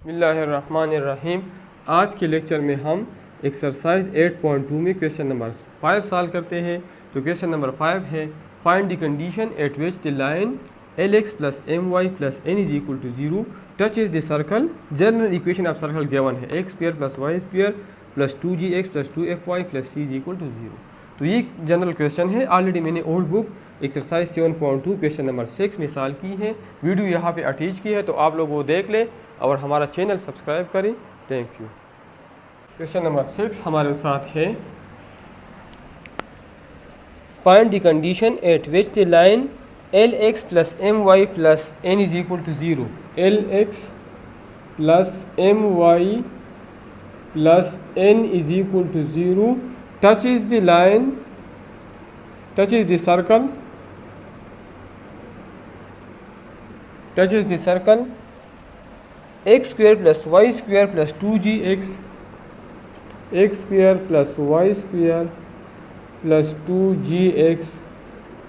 बिस्मिल्लाहिर्रहमानिर्रहीम। आज के लेक्चर में हम एक्सरसाइज 8.2 में क्वेश्चन नंबर 5 सॉल्व करते हैं। तो क्वेश्चन नंबर 5 है, find the condition at which the line LX plus MY plus N is equal to 0 touch is the circle. General equation of circle given है x square plus y square plus 2gx plus 2fy plus c is equal to 0। तो ये general question है। Already मैंने old book exercise 7.2 question number 6 में solve की है। Video यहाँ पे अटैच की है, तो आप लोग वो देख लें और हमारा चैनल सब्सक्राइब करें। Thank you. क्वेश्चन नंबर 6 हमारे साथ है, find the condition at which the line LX plus MY plus N is equal to 0। LX plus MY plus N is equal to 0 touch is the line, touch is the circle, touch is the circle x square plus y square plus 2gx, x square plus y square plus 2gx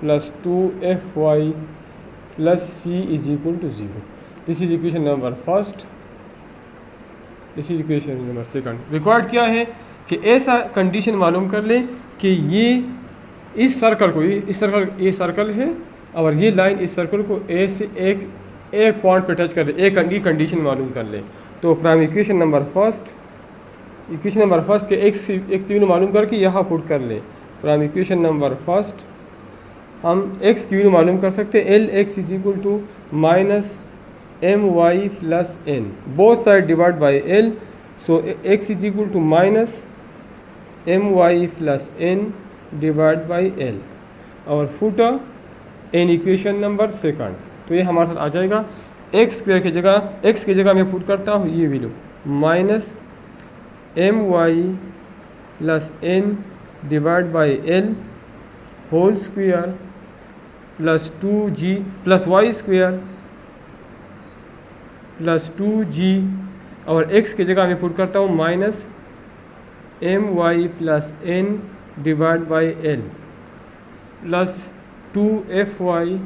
plus 2fy plus c is equal to 0। This is equation number first. This is equation number second. Required क्या है कि ऐसा condition मालूम कर ले कि ये इस सर्कल को, ये सर्कल है और ये लाइन इस सर्कल को ए से एक पॉइंट पे टच कर ले, एक कंडीशन मालूम कर ले। तो फ्रॉम इक्वेशन नंबर फर्स्ट के एक वैल्यू मालूम करके यहाँ पुट कर ले। फ्रॉम इक्वेशन नंबर फर्स्ट हम x की वैल्यू मालूम कर सकते हैं। LX is equal to minus MY plus N, both side divide by L। So x is equal to minus MY plus N divide by L और फुटर in equation number second. तो ये हमारे साथ आ जाएगा। x स्क्वायर की जगह मैं पुट करता हूँ ये value minus MY plus N divide by L whole square plus 2g plus y square plus 2g और x की जगह मैं पुट करता हूँ minus MY plus N divide by L plus 2fy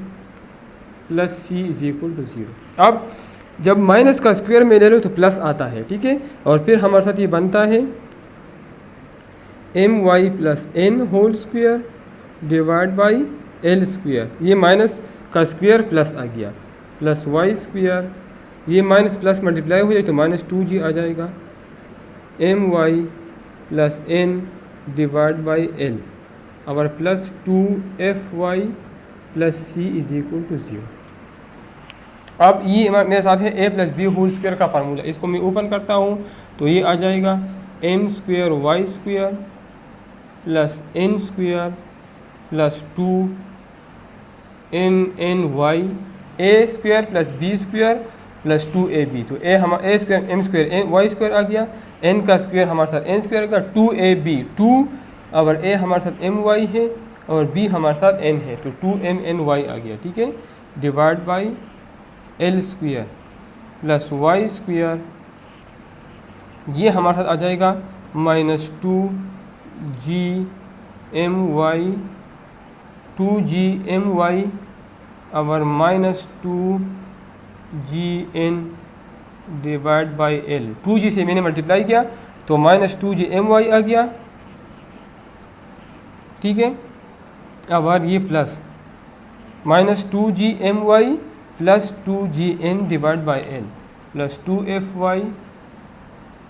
plus c is equal to 0। अब जब minus का square में ले लो तो प्लस आता है, ठीक है। और फिर हमारे साथ ये बनता है MY plus N whole square divide by L square. ये माइनस का स्क्वायर प्लस आ गया प्लस y स्क्वायर, ये माइनस प्लस मल्टीप्लाई हो जाए तो माइनस 2g आ जाएगा। MY plus N divide by L और plus 2fy plus c is equal to 0। अब ये मेरे साथ है a प्लस बी होल स्क्वायर का फार्मूला। इसको मैं ओपन करता हूँ तो ये आ जाएगा m square y square plus n square plus 2mny a square plus b square plus 2ab। तो a square m square y square आ गया, n का स्क्वायर हमारे साथ n स्क्वायर का 2ab, 2 और a हमारे साथ my है और b हमारे साथ n है तो 2mny आ गया, ठीक है। Divide by l square plus y square, ये हमारे साथ आ जाएगा माइनस 2gmy और minus 2gn divide by l। 2g से मैंने मल्टीप्लाई किया तो माइनस 2gmy आ गया, ठीक है। और ये plus minus 2gmy plus 2gn divide by l plus 2fy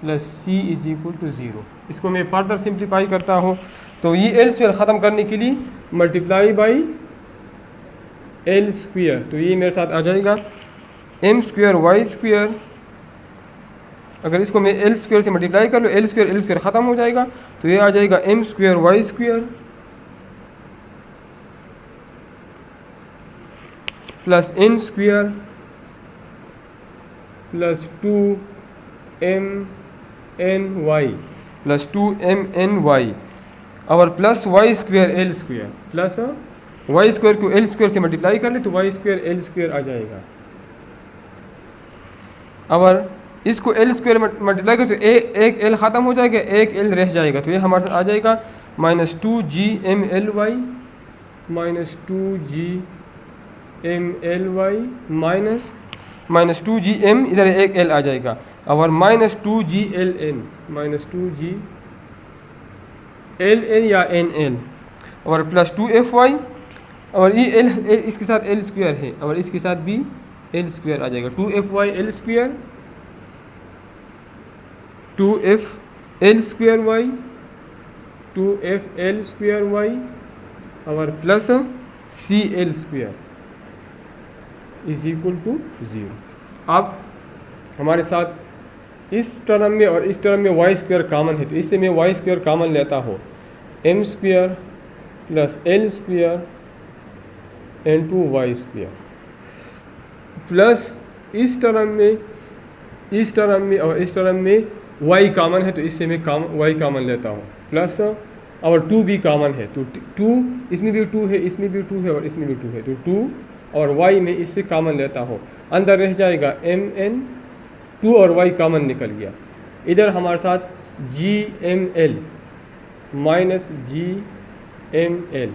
plus c is equal to 0। इसको मैं फर्दर सिंप्लीफाई करता हूँ तो ये l स्क्वायर ख़त्म करने के लिए मल्टीप्लाई बाई l स्क्वायर। तो ये मेरे साथ आ जाएगा m स्क्वायर y स्क्वायर। अगर इसको मैं l स्क्वायर से मल्टीप्लाई कर लो, l स्क्वायर ख़त्म हो जाएगा तो ये आ जाएगा m square y square plus n square plus 2mny plus 2mny और plus y square l square plus y square को l स्क्वायर से मल्टीप्लाई कर ले तो y स्क्वायर l स्क्वायर आ जाएगा। और इसको l स्क्वायर मल्टीप्लाई कर तो एक l ख़त्म हो जाएगा, एक l रह जाएगा तो ये हमारे साथ आ जाएगा minus 2gmly minus 2gmly minus 2gm, इधर एक l आ जाएगा और minus 2g ln, minus 2g ln या nl, और प्लस 2fy, और ये एल इसके साथ एल स्क्वायर है और इसके साथ भी एल स्क्वायर आ जाएगा, 2fy L square, 2f L square Y, 2f L square Y, और plus C L square is equal to 0। अब हमारे साथ इस टर्म में और इस टर्म में वाई स्क्वायर कॉमन है, तो इससे मैं वाई स्क्वायर कॉमन लेता हूँ, M square plus L square into Y square, plus इस टर्म में और इस टर्म में वाई कॉमन है, तो इससे मैं वाई कॉमन लेता हूँ, प्लस और 2 भी कॉमन है, तो 2 इसमें भी 2 है, इसमें भी 2 है और इसमें भी 2 है, तो 2 और y में इससे कॉमन लेता हूँ, अंदर रह जाएगा mn, 2 और y कॉमन निकल गया। इधर हमारे साथ gml माइनस gml,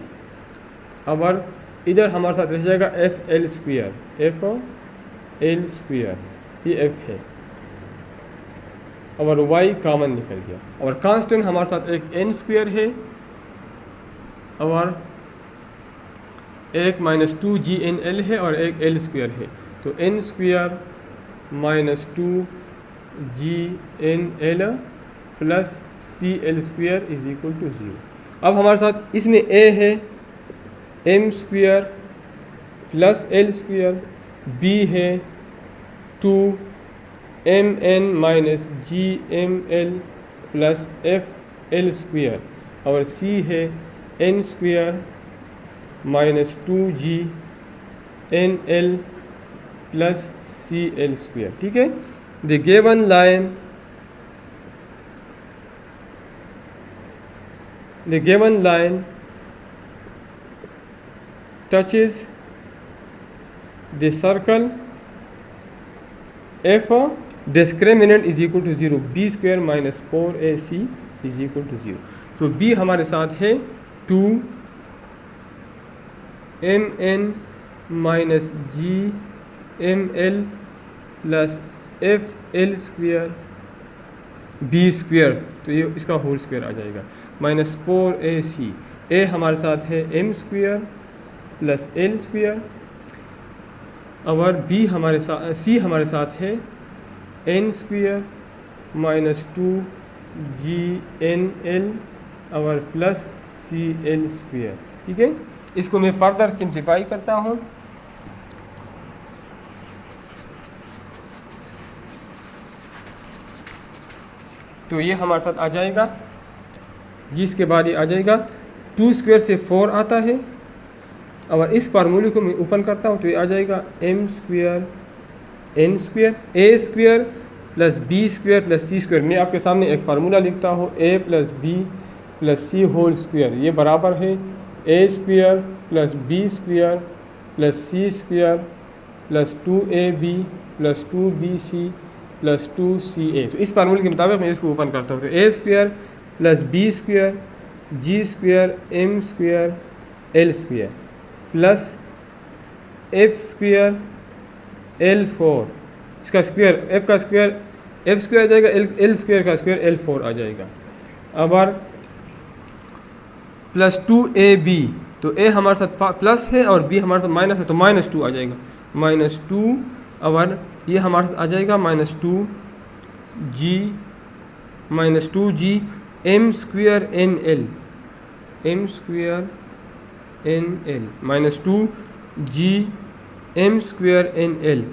और इधर हमारे साथ रह जाएगा fl स्क्वायर, fl स्क्वायर, ये f है, और y कॉमन निकल गया, और कांस्टेंट हमारे साथ एक n स्क्वायर है और एक माइनस 2gnl है और एक l स्क्वायर है, तो n square minus 2gnl plus cl square is equal to 0। अब हमारे साथ इसमें a है m square plus l square, b है 2mn minus gml plus fl square, और c है n square minus 2gnl plus cl square. ठीक है, the given line touches the circle f discriminant is equal to 0, b square minus 4ac is equal to 0। तो b हमारे साथ है 2mn minus gml plus fl square b square, तो ये इसका whole square आ जाएगा, माइनस 4ac, a हमारे साथ है m square plus l square, और b हमारे साथ c हमारे साथ है n स्क्वायर माइनस 2gnl और प्लस cl स्क्वायर। ठीक है, इसको मैं फर्दर सिंप्लीफाई करता हूँ, तो ये हमारे साथ आ जाएगा, जिसके बाद ये आ जाएगा 2 स्क्वायर से 4 आता है, और इस फार्मूले को मैं ओपन करता हूँ, तो ये आ जाएगा m square n square a square plus b square plus c square. मैं आपके सामने एक फार्मूला लिखता हूँ, a plus b plus c whole square, ये बराबर है a square plus b square plus c square plus 2ab plus 2bc plus 2ca। तो इस फार्मूले के मुताबिक मैं इसको ओपन करता हूँ, तो a square plus b square g square m square l square plus f square l4, इसका स्क्वायर f का स्क्वायर f स्क्वायर आ जाएगा, l स्क्वायर का स्क्वायर l4 आ जाएगा, अब प्लस 2ab, तो a हमारे साथ प्लस है और b हमारे साथ माइनस है, तो माइनस 2 आ जाएगा, माइनस 2, और ये हमारे साथ आ जाएगा minus 2g minus 2g m square nl, m square nl minus 2g m square nl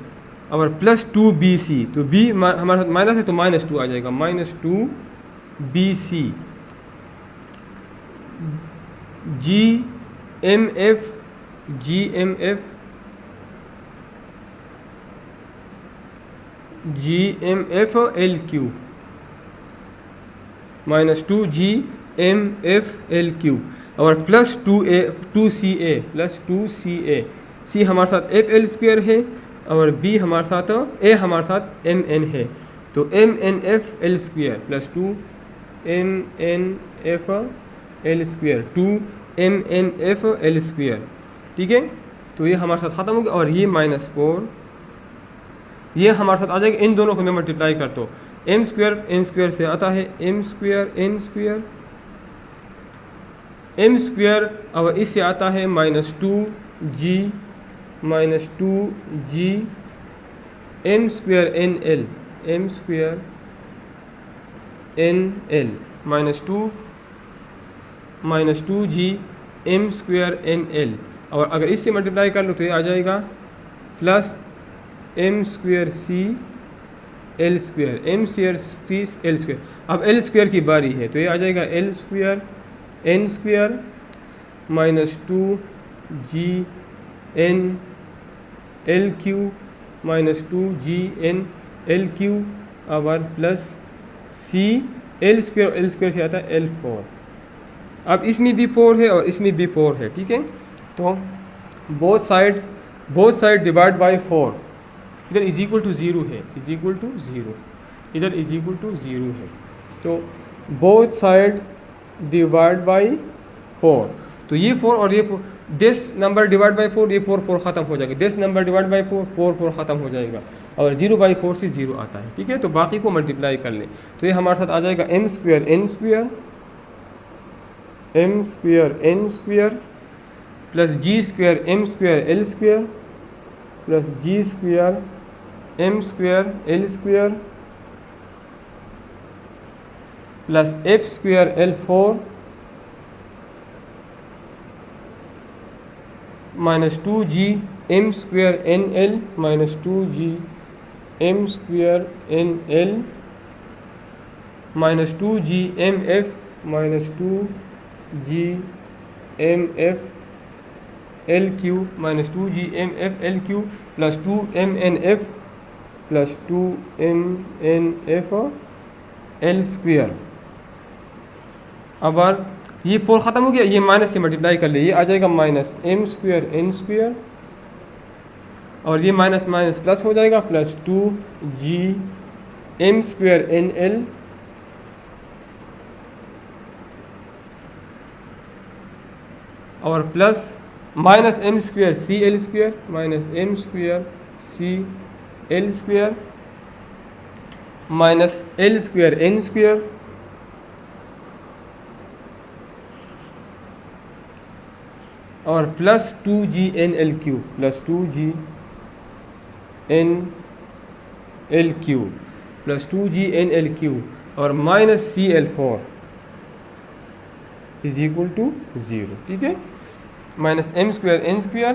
और प्लस 2bc, तो b हमारे साथ माइनस है तो माइनस 2 आ जाएगा, minus 2bc gmf lq minus 2gmf lq और plus 2ca plus 2ca, c हमारे साथ fl स्क्वायर है और b हमारे साथ a हमारे साथ mn है, तो mnf l square plus 2mnf l square 2mnf l square. ठीक है, तो ये हमारे साथ ख़त्म हो गया, और ये माइनस 4 ये हमारे साथ आ जाएगा, इन दोनों को मैं मल्टीप्लाई करता हूँ, एम स्क्वायर एन स्क्वायर से आता है M square N square, M square और इससे आता है -2g M square N L, M square N L -2g M square N L, और अगर इससे मल्टीप्लाई कर लो तो ये आ जाएगा plus M square C L square, M square C L square. अब एल स्क्वायर की बारी है तो ये आ जाएगा L square N square -2g N L Q -2g N L Q और प्लस सी एल स्क्वायर से आता है L4। अब इसमें भी 4 है और इसमें भी 4 है, ठीक है। तो बोथ साइड डिवाइड बाय 4, इधर इज इक्वल टू 0 है, इज इक्वल टू 0, इधर इज इक्वल टू 0 है। तो बोथ साइड डिवाइड बाय 4, तो ये 4 और ये 4, दिस नंबर डिवाइड बाय 4, ये 4 ख़त्म हो जाएगा, दिस नंबर डिवाइड बाय 4 ख़त्म हो जाएगा, और 0/4 से 0 आता है, ठीक है। तो बाकी को मल्टीप्लाई कर लें तो ये हमारे साथ आ जाएगा M square N square plus G square M square L square plus G square M square L square plus F square L4 -2g M square N L -2g M square N L -2g M F -2g M F L Q -2g M F L Q plus 2mnf plus 2mnf L square. अब ये 4 ख़त्म हो गया, ये minus से multiply कर ले, ये आ जाएगा -m स्क्वायर n स्क्वायर, और ये माइनस माइनस प्लस हो जाएगा, plus 2g m square n l और plus minus m square c l square -m square c l square minus l square n square और plus 2g n l cube plus 2g n l cube plus 2g n l cube और minus c l4 is equal to 0, ठीक है। Minus m square n square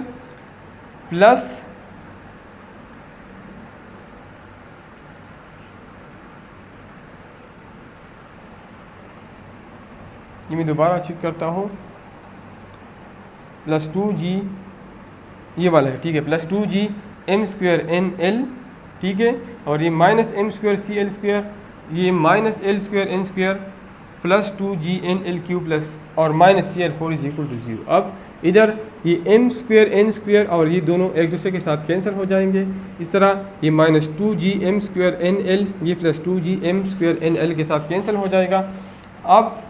plus ये मैं दोबारा check करता हूँ, plus 2g ये वाला है, ठीक है, plus 2g m square n l, ठीक है, और ये minus m square c l square, ये minus l square n square plus 2g n l cube plus और minus c l4 is equal to 0। अब इधर ये m स्क्वायर n स्क्वायर और ये दोनों एक दूसरे के साथ कैंसिल हो जाएंगे, इस तरह ये minus 2g m square n l ये plus 2g m square n l के साथ कैंसिल हो जाएगा। अब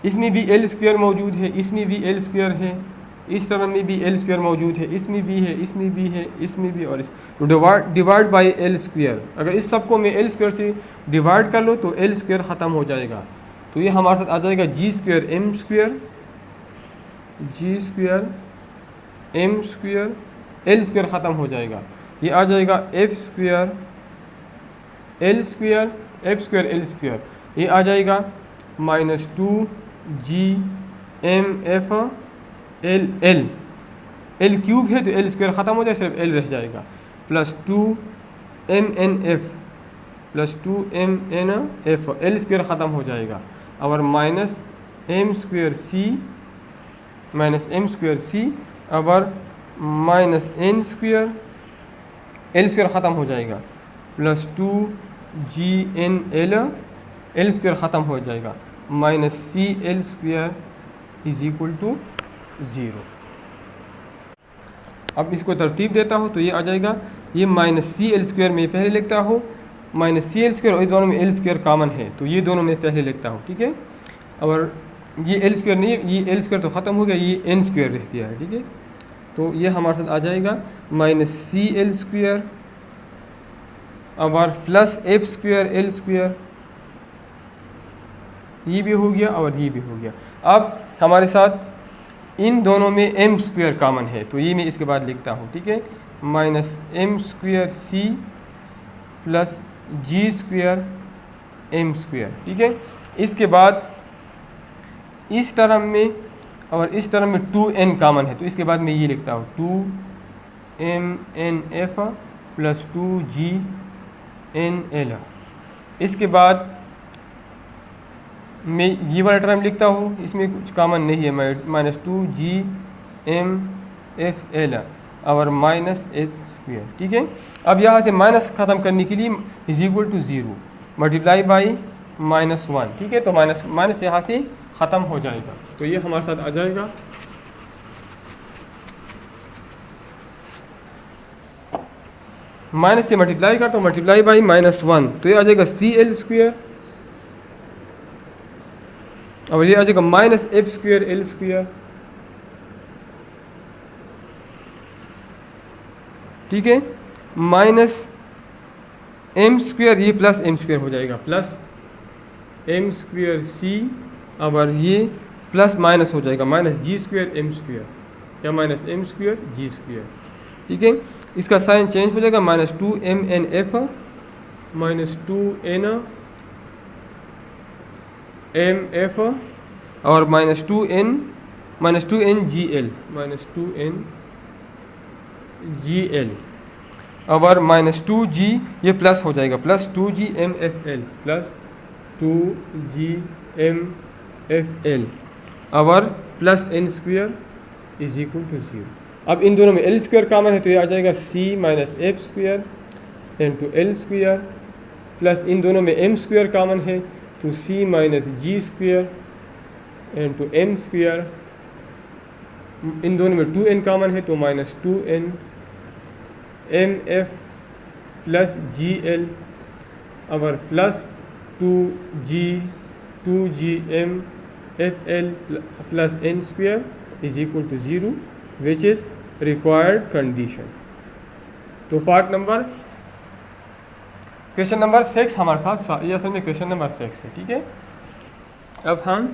इसमें भी l स्क्वायर मौजूद है, इसमें भी l स्क्वायर है, इस टर्म में भी l स्क्वायर मौजूद है, इसमें भी है, इसमें भी है, इसमें भी, और इस तो डिवाइड बाय l स्क्वायर, अगर इस सबको मैं l स्क्वायर से डिवाइड कर लो तो l स्क्वायर ख़त्म हो जाएगा। तो ये हमारे साथ आ जाएगा g square m square g square m square l square ख़त्म हो जाएगा, ये आ जाएगा f square l square f square l square, ये आ जाएगा minus 2g m f l l l cube है तो l स्क्वायर ख़त्म हो जाए, सिर्फ l रह जाएगा, plus 2mnf plus 2mnf l square ख़त्म हो जाएगा, और minus m square c minus m square c और minus n square l square ख़त्म हो जाएगा, प्लस 2gn l स्क्वायर ख़त्म हो जाएगा, minus c l square is equal to 0। अब इसको तरतीब देता हूँ तो ये आ जाएगा, ये माइनस सी एल स्क्वायर में पहले लिखता हूँ, माइनस सी एल स्क्वायर और इस दोनों में एल स्क्वायर कॉमन है तो ये दोनों में पहले लिखता हूँ, ठीक है। और ये एल स्क्वायर नहीं है, ये एल स्क्वायर तो ख़त्म हो गया, ये एन स्क्वायर रह गया है, ठीक है। तो ये हमारे साथ आ जाएगा माइनस सी एल स्क्वायर और plus F square L square, ये भी हो गया और ये भी हो गया। अब हमारे साथ इन दोनों में एम स्क्वायर कॉमन है, तो ये मैं इसके बाद लिखता हूँ, ठीक है, minus M square C plus G square M square, ठीक है। इसके बाद इस टर्म में और इस टर्म में 2n कॉमन है, तो इसके बाद मैं ये लिखता हूँ 2mnf प्लस 2gnl। इसके बाद मैं ये वाला टर्म लिखता हूँ, इसमें कुछ कॉमन नहीं है, माइनस 2gmfl और माइनस एच स्क्वायर, ठीक है। अब यहाँ से माइनस ख़त्म करने के लिए is equal to 0 multiply by -1, ठीक है। तो माइनस यहाँ से ख़त्म हो जाएगा, तो ये हमारे साथ आ जाएगा माइनस से मल्टीप्लाई कर, तो मल्टीप्लाई बाई -1, तो ये आ जाएगा CL स्क्वायर और ये आ जाएगा minus F square L square, ठीक है, माइनस एम स्क्वायर, ये प्लस एम स्क्वायर हो जाएगा, प्लस एम स्क्वायर सी और ये प्लस माइनस हो जाएगा minus G square M square या माइनस एम स्क्वायर जी स्क्वायर, ठीक है। इसका साइन चेंज हो जाएगा, माइनस 2mnf माइनस 2nmf और माइनस 2ngl माइनस 2ngl और माइनस 2g, ये प्लस हो जाएगा, प्लस 2gmfl प्लस 2gmfl और plus n square is equal to 0। अब इन दोनों में एल स्क्वायर कॉमन है, तो ये आ जाएगा c minus F square into L square plus इन दोनों में m स्क्वायर कॉमन है, तो c minus G square into M square, इन दोनों में 2n कॉमन है, तो minus 2n mf plus gl और plus 2gmfl plus n square is equal to 0 which is required condition. तो पार्ट नंबर क्वेश्चन नंबर 6 हमारे साथ, ये असल में क्वेश्चन नंबर 6 है, ठीक है। अब हम